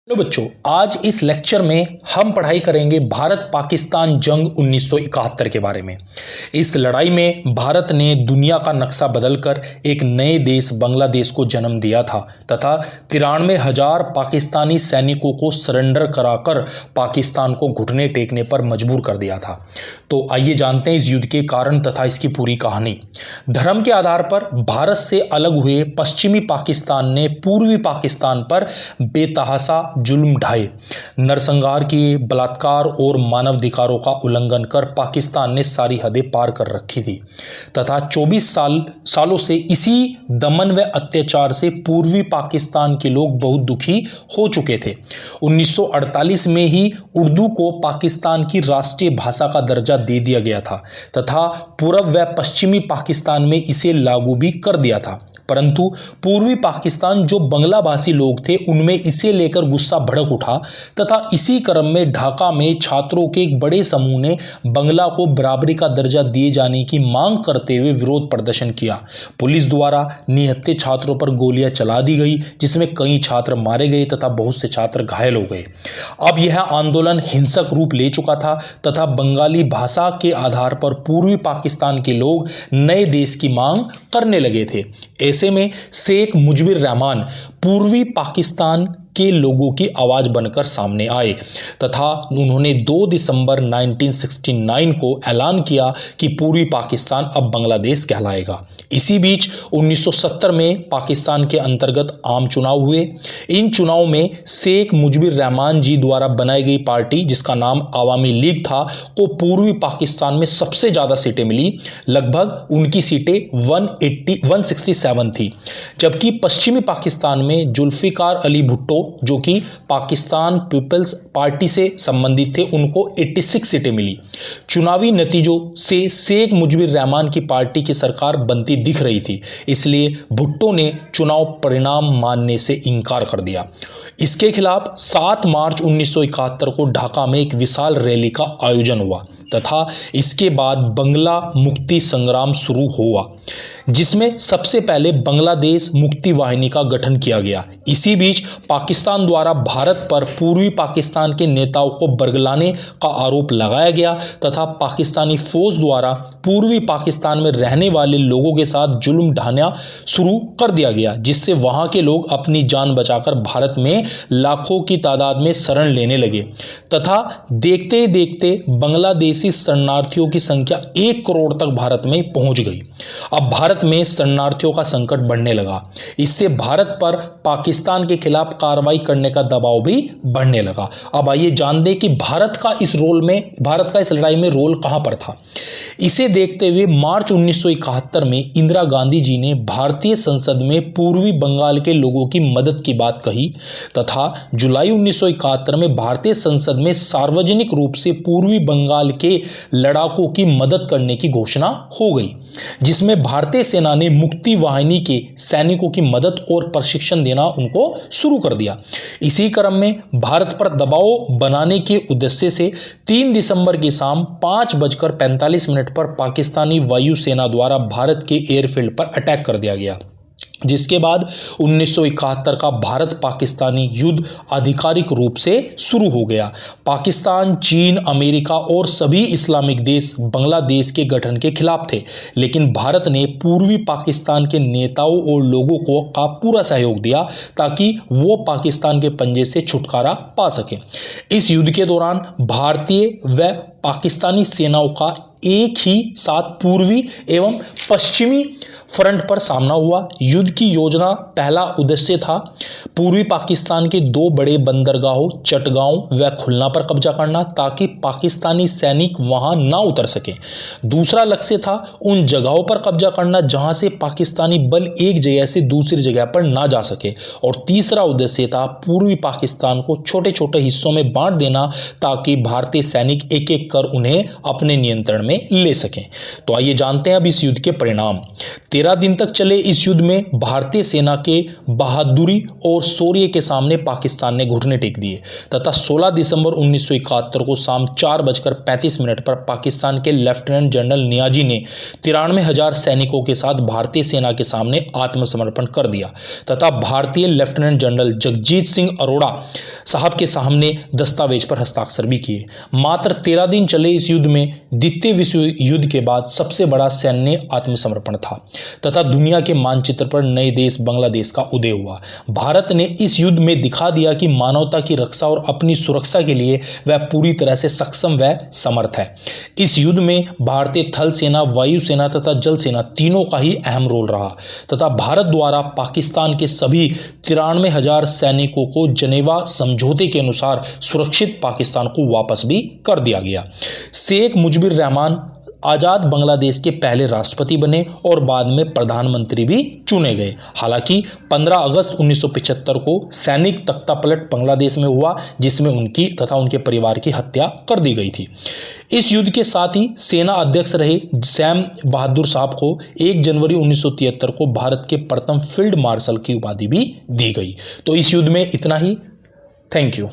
Hello बच्चों, आज इस लेक्चर में हम पढ़ाई करेंगे भारत पाकिस्तान जंग 1971 के बारे में। इस लड़ाई में भारत ने दुनिया का नक्शा बदलकर एक नए देश बांग्लादेश को जन्म दिया था तथा 93,000 पाकिस्तानी सैनिकों को सरेंडर कराकर पाकिस्तान को घुटने टेकने पर मजबूर कर दिया था। तो आइए जानते हैं इस युद्ध के कारण तथा इसकी पूरी कहानी। धर्म के आधार पर भारत से अलग हुए पश्चिमी पाकिस्तान ने पूर्वी पाकिस्तान पर बेतहाशा जुल्म ढाए, नरसंहार किए, बलात्कार और मानवाधिकारों का उल्लंघन कर पाकिस्तान ने सारी हदें पार कर रखी थी तथा 24 सालों से इसी दमन व अत्याचार से पूर्वी पाकिस्तान के लोग बहुत दुखी हो चुके थे। 1948 में ही उर्दू को पाकिस्तान की राष्ट्रीय भाषा का दर्जा दे दिया गया था तथा पूर्व व पश्चिमी पाकिस्तान में इसे लागू भी कर दिया था, परंतु पूर्वी पाकिस्तान जो बंगला भाषी लोग थे उनमें इसे लेकर गुस्सा भड़क उठा तथा इसी क्रम में ढाका में छात्रों के एक बड़े समूह ने बंगला को बराबरी का दर्जा दिए जाने की मांग करते हुए विरोध प्रदर्शन किया। पुलिस द्वारा निहत्थे छात्रों पर गोलियां चला दी गई, जिसमें कई छात्र मारे गए तथा बहुत से छात्र घायल हो गए। अब यह आंदोलन हिंसक रूप ले चुका था तथा बंगाली भाषा के आधार पर पूर्वी पाकिस्तान के लोग नए देश की मांग करने लगे थे। ऐसे में शेख मुजीबुर रहमान पूर्वी पाकिस्तान के लोगों की आवाज बनकर सामने आए तथा उन्होंने 2 दिसंबर 1969 को ऐलान किया कि पूर्वी पाकिस्तान अब बांग्लादेश कहलाएगा। इसी बीच 1970 में पाकिस्तान के अंतर्गत आम चुनाव हुए। इन चुनाव में शेख मुजीबुर रहमान जी द्वारा बनाई गई पार्टी, जिसका नाम आवामी लीग था, को पूर्वी पाकिस्तान में सबसे ज्यादा सीटें मिली। लगभग उनकी सीटें 167 थी, जबकि पश्चिमी पाकिस्तान में जुल्फिकार अली भुट्टो, जो कि पाकिस्तान पीपल्स पार्टी से संबंधित थे, उनको 86 सीटें मिली। चुनावी नतीजों से शेख मुजीबुर रहमान की पार्टी की सरकार बनती दिख रही थी, इसलिए भुट्टो ने चुनाव परिणाम मानने से इनकार कर दिया। इसके खिलाफ 7 मार्च 1971 को ढाका में एक विशाल रैली का आयोजन हुआ तथा इसके बाद बंगला मुक्ति संग्राम शुरू हुआ, जिसमें सबसे पहले बांग्लादेश मुक्ति वाहिनी का गठन किया गया। इसी बीच पाकिस्तान द्वारा भारत पर पूर्वी पाकिस्तान के नेताओं को बरगलाने का आरोप लगाया गया तथा पाकिस्तानी फौज द्वारा पूर्वी पाकिस्तान में रहने वाले लोगों के साथ जुल्म ढाना शुरू कर दिया गया, जिससे वहां के लोग अपनी जान बचाकर भारत में लाखों की तादाद में शरण लेने लगे तथा देखते ही देखते बांग्लादेशी शरणार्थियों की संख्या 1 करोड़ तक भारत में पहुंच गई। अब भारत में शरणार्थियों का संकट बढ़ने लगा। इससे भारत पर पाकिस्तान के खिलाफ कार्रवाई करने का दबाव भी बढ़ने लगा। अब आइए जान दें कि भारत का इस लड़ाई में रोल कहां पर था। इसे देखते हुए मार्च 1971 में इंदिरा गांधी जी ने भारतीय संसद में पूर्वी बंगाल के लोगों की मदद की बात कही तथा जुलाई 1971 में भारतीय संसद में सार्वजनिक रूप से पूर्वी बंगाल के लड़ाकों की मदद करने की घोषणा हो गई, जिसमें भारतीय सेना ने मुक्ति वाहिनी के सैनिकों की मदद और प्रशिक्षण देना उनको शुरू कर दिया। इसी क्रम में भारत पर दबाव बनाने के उद्देश्य से 3 दिसंबर की शाम 5:45 पर पाकिस्तानी वायुसेना द्वारा भारत के एयरफील्ड पर अटैक कर दिया गया, जिसके बाद 1971 का भारत पाकिस्तानी युद्ध आधिकारिक रूप से शुरू हो गया। पाकिस्तान, चीन, अमेरिका और सभी इस्लामिक देश बांग्लादेश के गठन के खिलाफ थे, लेकिन भारत ने पूर्वी पाकिस्तान के नेताओं और लोगों को का पूरा सहयोग दिया ताकि वो पाकिस्तान के पंजे से छुटकारा पा सके। इस युद्ध के दौरान भारतीय व पाकिस्तानी सेनाओं का एक ही साथ पूर्वी एवं पश्चिमी फ्रंट पर सामना हुआ। युद्ध की योजना पहला उद्देश्य था पूर्वी पाकिस्तान के 2 बड़े बंदरगाहों चटगांव व खुलना पर कब्जा करना, ताकि पाकिस्तानी सैनिक वहां ना उतर सके। दूसरा लक्ष्य था उन जगहों पर कब्जा करना जहां से पाकिस्तानी बल एक जगह से दूसरी जगह पर ना जा सके। और तीसरा उद्देश्य था पूर्वी पाकिस्तान को छोटे छोटे हिस्सों में बांट देना, ताकि भारतीय सैनिक एक एक कर उन्हें अपने नियंत्रण में ले सकें। तो आइए जानते हैं अब इस युद्ध के परिणाम। 13 दिन तक चले इस युद्ध में भारतीय सेना के बहादुरी और शौर्य के सामने पाकिस्तान ने घुटने टेक दिए तथा 16 दिसंबर 1971 को शाम 4:35 पर पाकिस्तान के लेफ्टिनेंट जनरल नियाजी ने 93,000 सैनिकों के साथ भारतीय सेना के सामने आत्मसमर्पण कर दिया तथा भारतीय लेफ्टिनेंट जनरल जगजीत सिंह अरोड़ा साहब के सामने दस्तावेज पर हस्ताक्षर भी किए। मात्र 13 दिन चले इस युद्ध में द्वितीय विश्व युद्ध के बाद सबसे बड़ा सैन्य आत्मसमर्पण था तथा दुनिया के मानचित्र पर नए देश बांग्लादेश का उदय हुआ। भारत ने इस युद्ध में दिखा दिया कि मानवता की रक्षा और अपनी सुरक्षा के लिए वह पूरी तरह से सक्षम व समर्थ है। इस युद्ध में भारतीय थल सेना, वायुसेना तथा जल सेना तीनों का ही अहम रोल रहा तथा भारत द्वारा पाकिस्तान के सभी 93,000 सैनिकों को जनेवा समझौते के अनुसार सुरक्षित पाकिस्तान को वापस भी कर दिया गया। शेख मुजीबुर रहमान आज़ाद बांग्लादेश के पहले राष्ट्रपति बने और बाद में प्रधानमंत्री भी चुने गए। हालांकि 15 अगस्त 1975 को सैनिक तख्तापलट बांग्लादेश में हुआ जिसमें उनकी तथा उनके परिवार की हत्या कर दी गई थी। इस युद्ध के साथ ही सेना अध्यक्ष रहे सैम बहादुर साहब को 1 जनवरी 1973 को भारत के प्रथम फील्ड मार्शल की उपाधि भी दी गई। तो इस युद्ध में इतना ही। Thank you.